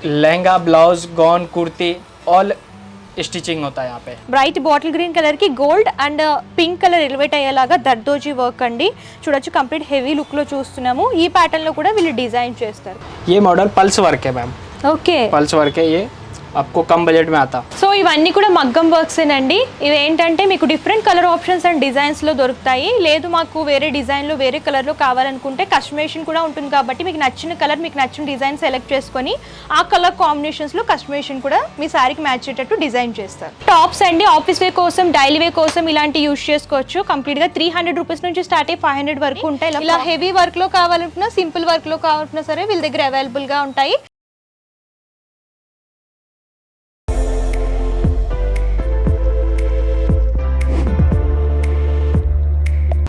Lehenga, blouse, gone, kurti all stitching होता है यहाँ पे। బ్రైట్ బాటిల్ గ్రీన్ కలర్ కి gold and pink colour elevate అయ్యేలాగా దర్దోజీ వర్క్ అండి. చూడొచ్చు కంప్లీట్ హెవీ లుక్ లో చూస్తున్నాము. ఈ ప్యాటర్న్ లో కూడా వీళ్ళు డిజైన్ చేస్తారు. ये मॉडल पल्स वर्क है मैम, ఓకే, पल्स वर्क है ये, आपको कम बजट में आता। సో ఇవన్నీ కూడా మగ్గం వర్క్స్ అండి. ఇవి ఏంటంటే మీకు different colour options and designs లో దొరుకుతాయి. లేదు మాకు వేరే డిజైన్ లో వేరే కలర్ లో కావాలనుకుంటే కస్టమైజేషన్ కూడా ఉంటుంది కాబట్టి మీకు నచ్చిన కలర్ మీకు నచ్చిన డిజైన్ సెలెక్ట్ చేసుకొని ఆ కలర్ కాంబినేషన్స్ లో కస్టమైజేషన్ కూడా మీ శారీకి మ్యాచ్ అయ్యేటట్టు డిజైన్ చేస్తారు. టాప్స్ అండి ఆఫీస్ వే కోసం డైలీ వే కోసం ఇలాంటి యూస్ చేసుకోవచ్చు. కంప్లీట్ గా 300 రూపీస్ నుంచి స్టార్ట్ అయ్యి 500 వరకు ఉంటాయి. ఇలా హెవీ వర్క్ లో కావాలనుకున్నా సింపుల్ వర్క్ లో కావాలన్నా సరే వీళ్ళ దగ్గర అవైలబుల్ గా ఉంటాయి.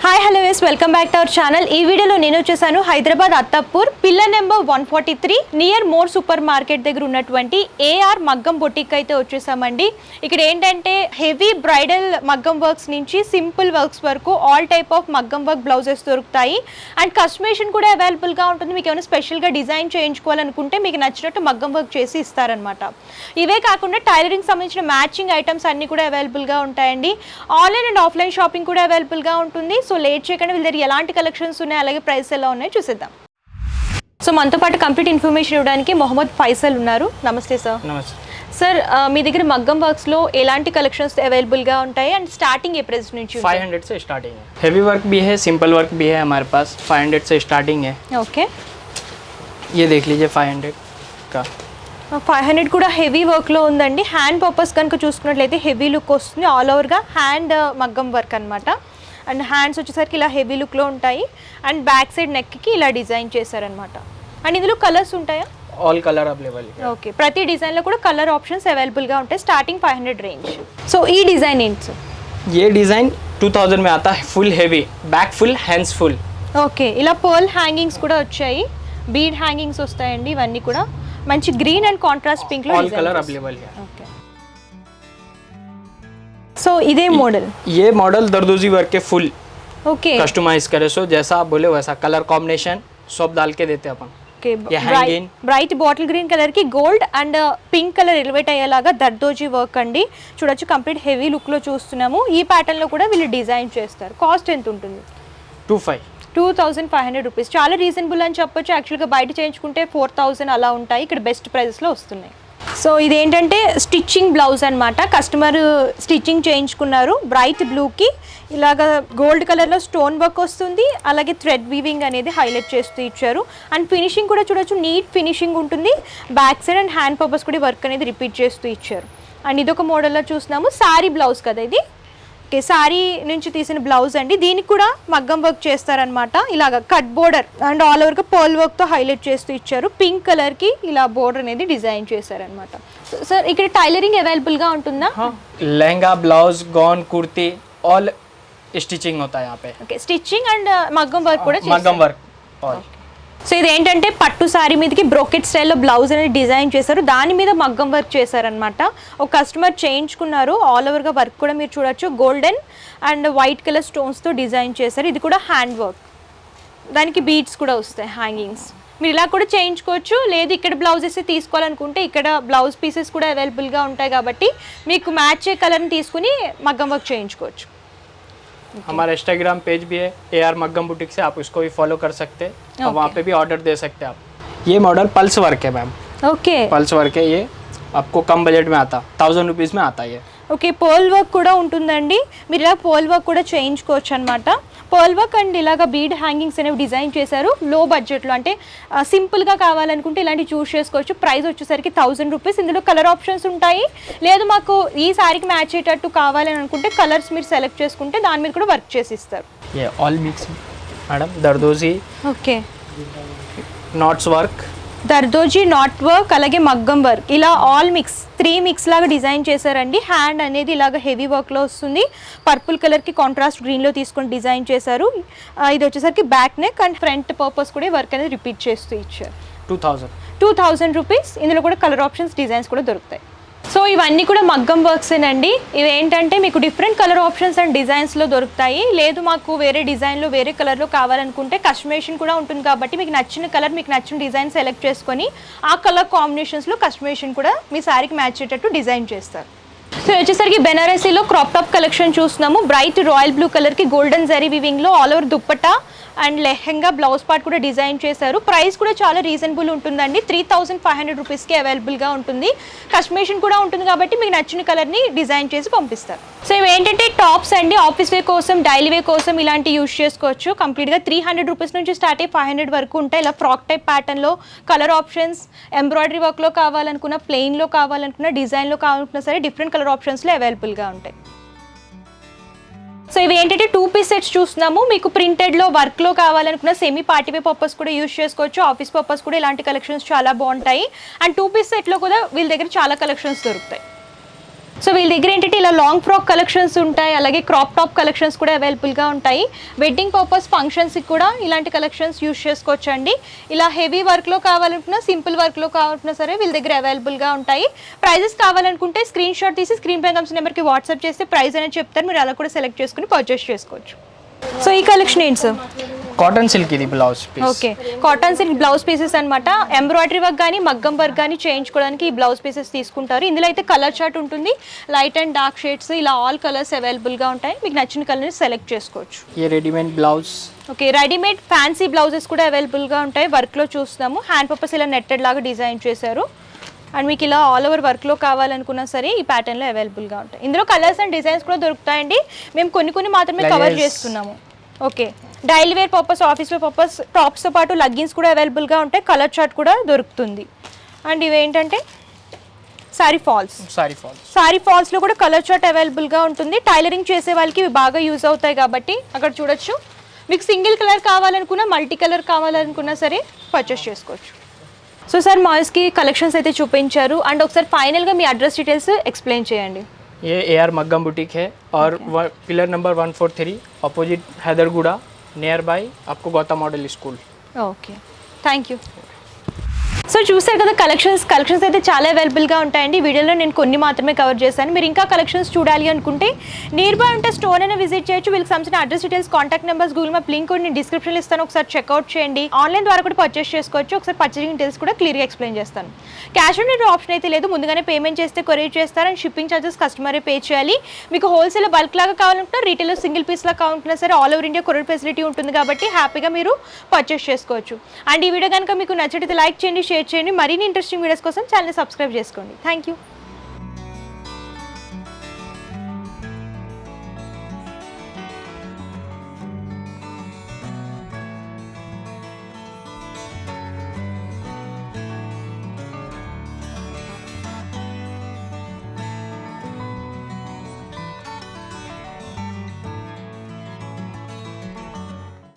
Hi hello yes welcome back to our channel. ఈ వీడియోలో నేను వచ్చేసాను Hyderabad Attapur pillar number 143 near More super market దగ్గర ఉన్నటువంటి ఏఆర్ మగ్గం బొటిక్ అయితే వచ్చేసామండి. ఇక్కడ ఏంటంటే హెవీ బ్రైడల్ మగ్గం వర్క్స్ నుంచి సింపుల్ వర్క్స్ వరకు ఆల్ టైప్ ఆఫ్ మగ్గం వర్క్ బ్లౌజెస్ దొరుకుతాయి. అండ్ కస్టమైజేషన్ కూడా అవైలబుల్గా ఉంటుంది. మీకు ఏమైనా స్పెషల్గా డిజైన్ చేయించుకోవాలనుకుంటే మీకు నచ్చినట్టు మగ్గం వర్క్ చేసి ఇస్తారనమాట. ఇవే కాకుండా టైలరింగ్ సంబంధించిన మ్యాచింగ్ ఐటమ్స్ అన్నీ కూడా అవైలబుల్గా ఉంటాయండి. ఆన్లైన్ అండ్ ఆఫ్లైన్ షాపింగ్ కూడా అవైలబుల్గా ఉంటుంది. సో లేట్ చేయకుండా వీళ్ళ దగ్గర ఎలాంటి కలెక్షన్స్ ఉన్నాయి అలాగే ప్రైస్ ఎలా ఉన్నాయో చూసేద్దాం. సో మనతో పాటు కంప్లీట్ ఇన్ఫర్మేషన్ ఇవ్వడానికి మొహమ్మద్ ఫైసల్ ఉన్నారు. నమస్తే సార్. नमस्ते సార్ మీ దగ్గర మగ్గం వర్క్స్ లో ఎలాంటి కలెక్షన్స్ అవైలబుల్ గా ఉంటాయి అండ్ స్టార్టింగ్ ఏ ప్రైస్ నుంచి? 500 से स्टार्टिंग है, हेवी वर्क भी है, सिंपल वर्क भी है हमारे पास। 500 से स्टार्टिंग है। ఓకే, ये देख लीजिए 500 का। 500 కూడా హెవీ వర్క్ లో ఉందండి. హ్యాండ్ పర్పస్ కనుక చూసుకున్నట్లయితే హెవీ లుక్ వస్తుంది. ఆల్ ఓవర్ గా హ్యాండ్ మగ్గం వర్క్ అనమాట. అండ్ హ్యాండ్స్ వచ్చేసరికి ఇలా హెవీ లుక్లో ఉంటాయి. అండ్ బ్యాక్ సైడ్ నెక్కి ఇలా డిజైన్ చేశారనమాట. అండ్ ఇందులో కలర్స్ ఉంటాయా? ऑल कलर अवेलेबल है। ఓకే, ప్రతి డిజైన్లో కూడా కలర్ ఆప్షన్స్ అవైలబుల్గా ఉంటాయి. Starting 500 range. సో ఈ డిజైన్ ఏంటి సార్? ये डिज़ाइन 2000 में आता है, full heavy, back full, hands full. Okay, ఇలా పర్ల్ హ్యాంగింగ్స్ కూడా వచ్చాయి. బీడ్ హ్యాంగింగ్స్ వస్తాయండి. ఇవన్నీ కూడా మంచి గ్రీన్ అండ్ కాంట్రాస్ట్ పింక్లో ऑल कलर अवेलेबल है। ఓకే, సో ఇదే మోడల్. ये मॉडल दरदोजी वर्क के फुल ఓకే कस्टमाइज करे, सो जैसा आप बोले वैसा कलर कॉम्बिनेशन सब डाल के देते हैं अपन। ఓకే, ये hanging bright bottle green colour కి gold and pink colour elevate అయ్యేలాగా దర్దోజీ వర్క్ అండి. చూడొచ్చు కంప్లీట్ హెవీ లుక్ లో చూస్తున్నాము. ఈ ప్యాటర్న్ లో కూడా వీళ్ళు డిజైన్ చేస్తారు. కాస్ట్ ఎంత ఉంటుంది? 2500 రూపీస్. చాలా రీజనబుల్ అని చెప్పొచ్చు. యాక్చువల్గా బయట చేయించుకుంటే 4000 అలా ఉంటాయి. ఇక్కడ బెస్ట్ ప్రైస్లో వస్తున్నాయి. సో ఇదేంటంటే స్టిచ్చింగ్ బ్లౌజ్ అనమాట. కస్టమర్ స్టిచ్చింగ్ చేయించుకున్నారు. బ్రైట్ బ్లూకి ఇలాగ గోల్డ్ కలర్లో స్టోన్ వర్క్ వస్తుంది. అలాగే థ్రెడ్ వీవింగ్ అనేది హైలైట్ చేస్తూ ఇచ్చారు. అండ్ ఫినిషింగ్ కూడా చూడొచ్చు, నీట్ ఫినిషింగ్ ఉంటుంది. Back side and hand purpose కూడా వర్క్ అనేది రిపీట్ చేస్తూ ఇచ్చారు. అండ్ ఇదొక మోడల్లో చూస్తున్నాము. శారీ బ్లౌజ్ కదా ఇది. ఓకే, శారీ నుంచి తీసిన బ్లౌజ్ అండి. దీనికి కూడా మగ్గం వర్క్ చేస్తారనమాట. ఇలాగ కట్ బోర్డర్ అండ్ ఆల్ ఓవర్గా పర్ల్ వర్క్తో హైలైట్ చేస్తూ ఇచ్చారు. పింక్ కలర్కి ఇలా బోర్డర్ అనేది డిజైన్ చేశారనమాట. సార్ ఇక్కడ టైలరింగ్ అవైలబుల్గా ఉంటుందా? Lehenga, blouse, gone, kurti all stitching होता है यहाँ पे। ఓకే, స్టిచ్చింగ్ అండ్ మగ్గం వర్క్ కూడా मगम वर्क ऑल। సో ఇది ఏంటంటే పట్టు శారీ మీదకి బ్రోకెట్ స్టైల్లో బ్లౌజ్ అనేది డిజైన్ చేశారు. దాని మీద మగ్గం వర్క్ చేశారనమాట. ఒక కస్టమర్ చేయించుకున్నారు. ఆల్ ఓవర్గా వర్క్ కూడా మీరు చూడొచ్చు. గోల్డెన్ అండ్ వైట్ కలర్ స్టోన్స్తో డిజైన్ చేశారు. ఇది కూడా హ్యాండ్ వర్క్. దానికి బీడ్స్ కూడా వస్తాయి, హ్యాంగింగ్స్. మీరు ఇలా కూడా చేయించుకోవచ్చు. లేదు ఇక్కడ బ్లౌజెస్ తీసుకోవాలనుకుంటే ఇక్కడ బ్లౌజ్ పీసెస్ కూడా అవైలబుల్గా ఉంటాయి కాబట్టి మీకు మ్యాచ్ కలర్ని తీసుకుని మగ్గం వర్క్ చేయించుకోవచ్చు. हमारा इंस्टाग्राम पेज भी है AR मग्गम बुटीक से, आप उसको भी फॉलो कर सकते हैं और वहाँ पे भी ऑर्डर दे सकते हैं आप। ये मॉडल पल्स वर्क है मैम, ఓకే, पल्स वर्क है। ये आपको कम बजट में आता, 1000 रुपीज़ में आता है ये। ఓకే, పర్ల్ వర్క్ కూడా ఉంటుందండి. మీరు ఇలా పర్ల్ వర్క్ కూడా చేయించుకోవచ్చు అనమాట. పర్ల్ వర్క్ అండ్ ఇలాగ బీడ్ హ్యాంగింగ్స్ అనేవి డిజైన్ చేశారు. లో బడ్జెట్లో అంటే సింపుల్గా కావాలనుకుంటే ఇలాంటివి చూస్ చేసుకోవచ్చు. ప్రైస్ వచ్చేసరికి 1000 రూపీస్. ఇందులో కలర్ ఆప్షన్స్ ఉంటాయి. లేదు మాకు ఈ శారీకి మ్యాచ్ అయ్యేటట్టు కావాలని అనుకుంటే కలర్స్ మీరు సెలెక్ట్ చేసుకుంటే దాని మీద కూడా వర్క్ చేసి ఇస్తారు. ये all mix madam, zardozi, okay, knots work, zardozi knot work అలాగే మగ్గం వర్క్ ఇలా ఆల్ మిక్స్ 3 మిక్స్ లాగా డిజైన్ చేశారండి. హ్యాండ్ అనేది ఇలాగ హెవీ వర్క్లో వస్తుంది. పర్పుల్ కలర్కి కాంట్రాస్ట్ గ్రీన్లో తీసుకొని డిజైన్ చేశారు. ఇది వచ్చేసరికి back neck and front purpose కూడా వర్క్ అనేది రిపీట్ చేస్తూ ఇచ్చారు. 2000। 2000 రూపీస్. ఇందులో కూడా కలర్ ఆప్షన్స్ డిజైన్స్ కూడా దొరుకుతాయి. సో ఇవన్నీ కూడా మగ్గం వర్క్స్ అండి. ఇవి ఏంటంటే మీకు డిఫరెంట్ కలర్ ఆప్షన్స్ అండ్ డిజైన్స్లో దొరుకుతాయి. లేదు మాకు వేరే డిజైన్లో వేరే కలర్లో కావాలనుకుంటే కస్టమైజేషన్ కూడా ఉంటుంది కాబట్టి మీకు నచ్చిన కలర్ మీకు నచ్చిన డిజైన్ సెలెక్ట్ చేసుకొని ఆ కలర్ కాంబినేషన్స్లో కస్టమైజేషన్ కూడా మీ శారీకి మ్యాచ్ అయ్యేటట్టు డిజైన్ చేస్తారు. సో వచ్చేసరికి బెనారసీలో క్రాప్ టాప్ కలెక్షన్ చూస్తున్నాము. బ్రైట్ రాయల్ బ్లూ కలర్కి గోల్డెన్ జరీ వివింగ్లో all over dupatta and lehenga blouse part కూడా డిజైన్ చేశారు. ప్రైస్ కూడా చాలా రీజనబుల్ ఉంటుందండి. 3500 రూపీస్కి అవైలబుల్గా ఉంటుంది. కస్టమైజేషన్ కూడా ఉంటుంది కాబట్టి మీకు నచ్చిన కలర్ని డిజైన్ చేసి పంపిస్తారు. సో ఇవి ఏంటంటే టాప్స్ అండి. ఆఫీస్ వే కోసం డైలీ వే కోసం ఇలాంటి యూజ్ చేసుకోవచ్చు. కంప్లీట్గా 300 రూపీస్ నుంచి స్టార్ట్ అయ్యి 500 వరకు ఉంటాయి. ఇలా ఫ్రాక్ టైప్ ప్యాటర్న్లో కలర్ ఆప్షన్స్ ఎంబ్రాయిడరీ వర్క్లో కావాలనుకున్న ప్లెయిన్లో కావాలనుకున్న డిజైన్లో కావాలనుకున్నా సరే డిఫరెంట్ కలర్ ఆప్షన్స్లో అవైలబుల్గా ఉంటాయి. సో ఇవి ఏంటంటే 2 పీస్ సెట్స్ చూస్తున్నాము. మీకు ప్రింటెడ్లో వర్క్లో కావాలనుకున్న సెమీ పార్టీవే పర్పస్ కూడా యూజ్ చేసుకోవచ్చు. ఆఫీస్ పర్పస్ కూడా ఇలాంటి కలెక్షన్స్ చాలా బాగుంటాయి. అండ్ 2 పీస్ సెట్లో కూడా వీళ్ళ దగ్గర చాలా కలెక్షన్స్ దొరుకుతాయి. సో వీళ్ళ దగ్గర ఏంటంటే ఇలా లాంగ్ ఫ్రాక్ కలెక్షన్స్ ఉంటాయి. అలాగే క్రాప్ టాప్ కలెక్షన్స్ కూడా అవైలబుల్గా ఉంటాయి. వెడ్డింగ్ పర్పస్ ఫంక్షన్స్కి కూడా ఇలాంటి కలెక్షన్స్ యూజ్ చేసుకోవచ్చు అండి. ఇలా హెవీ వర్క్లో కావాలనుకున్నా సింపుల్ వర్క్లో కావాలనుకున్నా సరే వీళ్ళ దగ్గర అవైలబుల్గా ఉంటాయి. ప్రైజెస్ కావాలనుకుంటే స్క్రీన్ షాట్ తీసి స్క్రీన్ పై కనిపిస్తున్న నెంబర్కి వాట్సాప్ చేస్తే ప్రైస్ అనేది చెప్తారు. మీరు అలా కూడా సెలెక్ట్ చేసుకుని పర్చేస్ చేసుకోవచ్చు. సో ఈ కలెక్షన్ ఏంటి సార్? కాటన్ సిల్క్ ఇది blouse piece. Okay, cotton silk blouse pieces అనమాట. ఎంబ్రాయిడరీ వర్క్ కానీ మగ్గం వర్క్ కానీ చేయించుకోవడానికి ఈ బ్లౌజ్ పీసెస్ తీసుకుంటారు. ఇందులో అయితే కలర్ చార్ట్ ఉంటుంది. లైట్ అండ్ డార్క్ షేడ్స్ ఇలా ఆల్ కలర్స్ అవైలబుల్గా ఉంటాయి. మీకు నచ్చిన కలర్ని సెలెక్ట్ చేసుకోవచ్చు. ఈ readymade blouse. Okay, readymade fancy blouses కూడా అవైలబుల్గా ఉంటాయి. వర్క్లో చూస్తున్నాము. హ్యాండ్ పర్పస్ ఇలా నెట్టెడ్ లాగా డిజైన్ చేశారు. అండ్ మీకు ఇలా ఆల్ ఓవర్ వర్క్లో కావాలనుకున్నా సరే ఈ ప్యాటర్న్లో అవైలబుల్గా ఉంటాయి. ఇందులో కలర్స్ అండ్ డిజైన్స్ కూడా దొరుకుతాయండి. మేము కొన్ని మాత్రమే కవర్ చేస్తున్నాము. Okay, daily wear purpose office wear purpose టాప్స్తో పాటు లగ్గిన్స్ కూడా అవైలబుల్గా ఉంటాయి. కలర్ చార్ట్ కూడా దొరుకుతుంది. అండ్ ఇవేంటంటే సారీ ఫాల్స్లో కూడా కలర్ చార్ట్ అవైలబుల్గా ఉంటుంది. టైలరింగ్ చేసే వాళ్ళకి ఇవి బాగా యూజ్ అవుతాయి కాబట్టి అక్కడ చూడొచ్చు. మీకు సింగిల్ కలర్ కావాలనుకున్నా మల్టీ కలర్ కావాలనుకున్నా సరే పర్చేస్ చేసుకోవచ్చు. సో సార్ మాల్స్కి కలెక్షన్స్ అయితే చూపించారు. అండ్ ఒకసారి ఫైనల్గా మీ అడ్రస్ డీటెయిల్స్ ఎక్స్ప్లెయిన్ చేయండి. ये AR मग्गम बुटीक है और pillar number 143 opposite Hyderguda near by आपको Gautam model school. Okay, thank you. So చూసారు కదా కలెక్షన్స్ అయితే చాలా అవైలబుల్గా ఉంటాయండి. వీడియోలో నేను కొన్ని మాత్రమే కవర్ చేశాను. మీరు ఇంకా కలెక్షన్స్ చూడాలి అనుకుంటే నియర్ బై ఉంటే స్టోర్ అయినా విజిట్ చేయొచ్చు. వీళ్ళకి సంబంధించిన address details contact numbers Google map link కూడా నేను డిస్క్రిప్షన్లో ఇస్తాను. ఒకసారి చెక్అవుట్ చేయండి. ఆన్లైన్ ద్వారా కూడా పర్చేస్ చేసుకోవచ్చు. ఒకసారి పర్చేసింగ్ డీటెయిల్స్ కూడా క్లియర్గా ఎక్స్ప్లెయిన్ చేస్తాను. క్యాష్ ఆన్ డెలివరీ ఆప్షన్ అయితే లేదు. ముందుగానే పేమెంట్ చేస్తే కొరియర్ చేస్తారు. అండ్ షిప్పింగ్ ఛార్జెస్ కస్టమరే పే చేయాలి. మీకు హోల్సేల్ బల్క్ లాగా కావాలంటే రీటైల్ సింగిల్ పీస్ లాగా కావాలన్నా సరే all over India courier facility ఉంటుంది కాబట్టి హ్యాపీగా మీరు పర్చేస్ చేసుకోవచ్చు. అండ్ ఈ వీడియో కనుక మీకు నచ్చితే లైక్ చేయండి, షేర్ చేయండి. మరిన్ని ఇంట్రెస్టింగ్ వీడియోస్ కోసం ఛానల్ సబ్స్క్రైబ్ చేసుకోండి. Thank you.